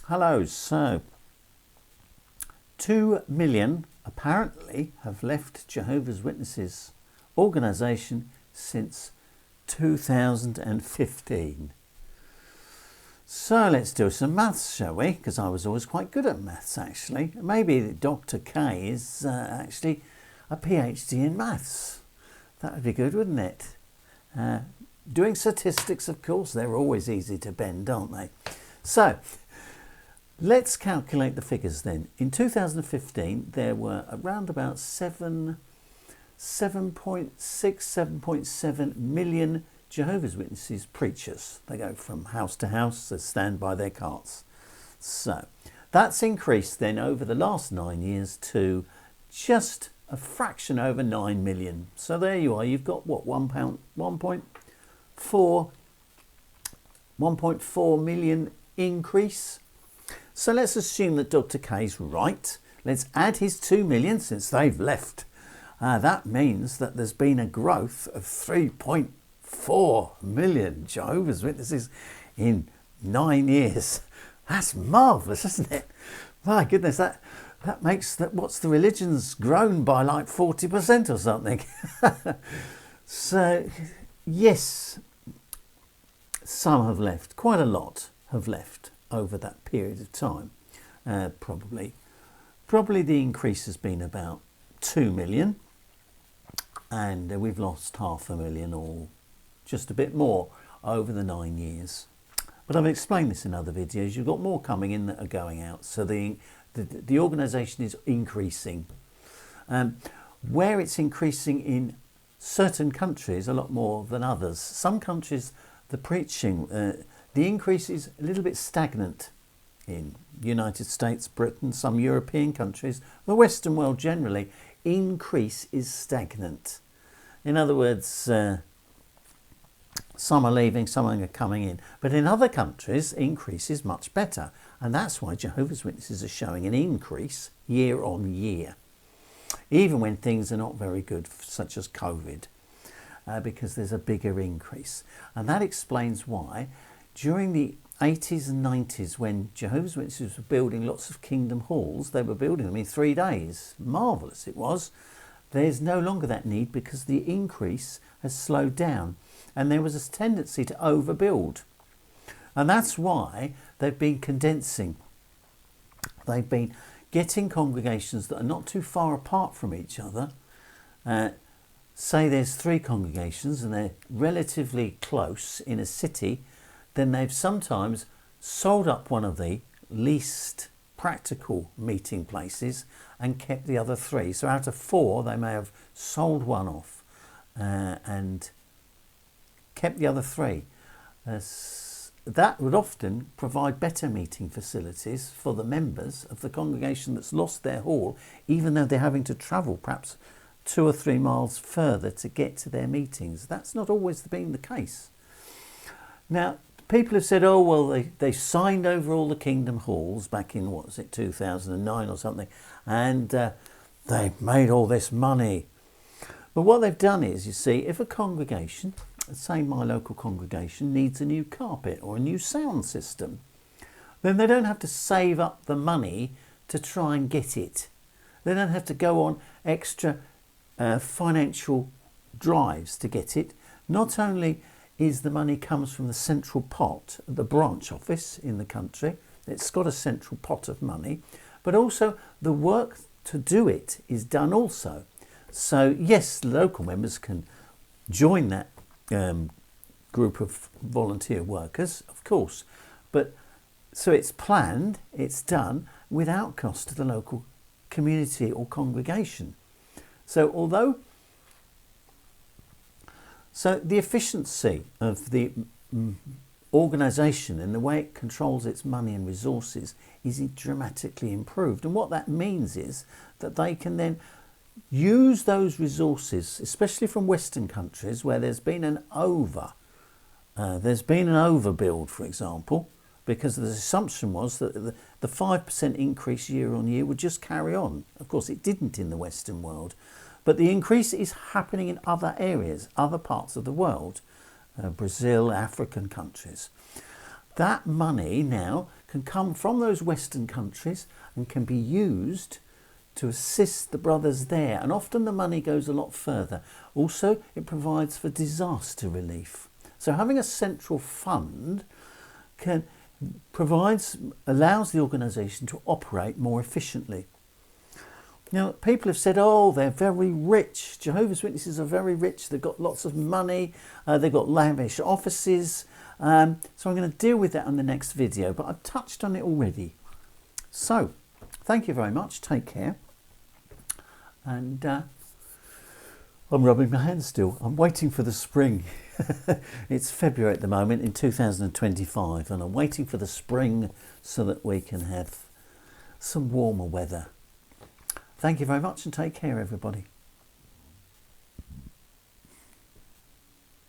Hello, so 2 million apparently have left Jehovah's Witnesses organisation since 2015. So let's do some maths, shall we? Because I was always quite good at maths, actually. Maybe Dr. K is actually a PhD in maths. That would be good, wouldn't it? Doing statistics, of course, they're always easy to bend, aren't they? So let's calculate the figures then. In 2015, there were around about 7.7 million Jehovah's Witnesses preachers. They go from house to house, they stand by their carts. So that's increased then over the last 9 years to just a fraction over 9 million. So there you are, you've got what, 1.4 million increase. So let's assume that Dr. K's right. Let's add his 2 million since they've left. That means that there's been a growth of 3.4 million Jehovah's Witnesses in 9 years. That's marvellous, isn't it? My goodness, that makes that, what's the religion's grown by like 40% or something. So yes, some have left, quite a lot have left over that period of time. Probably the increase has been about 2 million, and we've lost 500,000 or just a bit more over the 9 years. But I've explained this in other videos. You've got more coming in that are going out, so the organisation is increasing. Where it's increasing in certain countries a lot more than others. Some countries, the preaching, the increase is a little bit stagnant. In the United States, Britain, some European countries, the Western world generally, increase is stagnant. In other words, some are leaving, some are coming in. But in other countries, increase is much better. And that's why Jehovah's Witnesses are showing an increase year on year, even when things are not very good, such as COVID, because there's a bigger increase. And that explains why during the 80s and 90s, when Jehovah's Witnesses were building lots of kingdom halls, they were building them in 3 days. Marvellous it was. There's no longer that need because the increase has slowed down and there was a tendency to overbuild. And that's why they've been condensing. They've been getting congregations that are not too far apart from each other. Say there's 3 congregations and they're relatively close in a city, then they've sometimes sold up one of the least practical meeting places and kept the other 3. So out of 4, they may have sold one off and kept the other 3. That would often provide better meeting facilities for the members of the congregation that's lost their hall, even though they're having to travel perhaps 2 or 3 miles further to get to their meetings. That's not always been the case. Now, people have said, oh, well, they signed over all the kingdom halls back in, 2009 or something, and they made all this money. But what they've done is, you see, if a congregation, say my local congregation, needs a new carpet or a new sound system, then they don't have to save up the money to try and get it. They don't have to go on extra financial drives to get it. Not only is the money comes from the central pot, the branch office in the country, it's got a central pot of money, but also the work to do it is done also. So yes, local members can join that group of volunteer workers, of course, but so it's planned, it's done without cost to the local community or congregation. So the efficiency of the organisation and the way it controls its money and resources is dramatically improved. And what that means is that they can then use those resources, especially from Western countries where there's been an overbuild, for example, because the assumption was that the 5% increase year on year would just carry on. Of course, it didn't in the Western world, but the increase is happening in other areas, other parts of the world, Brazil, African countries. That money now can come from those Western countries and can be used to assist the brothers there, and often the money goes a lot further. Also, it provides for disaster relief. So having a central fund allows the organisation to operate more efficiently. Now, people have said, oh, they're very rich. Jehovah's Witnesses are very rich. They've got lots of money. They've got lavish offices. So I'm going to deal with that in the next video, but I've touched on it already. So, thank you very much. Take care. And I'm rubbing my hands still. I'm waiting for the spring. It's February at the moment in 2025, and I'm waiting for the spring so that we can have some warmer weather. Thank you very much and take care, everybody.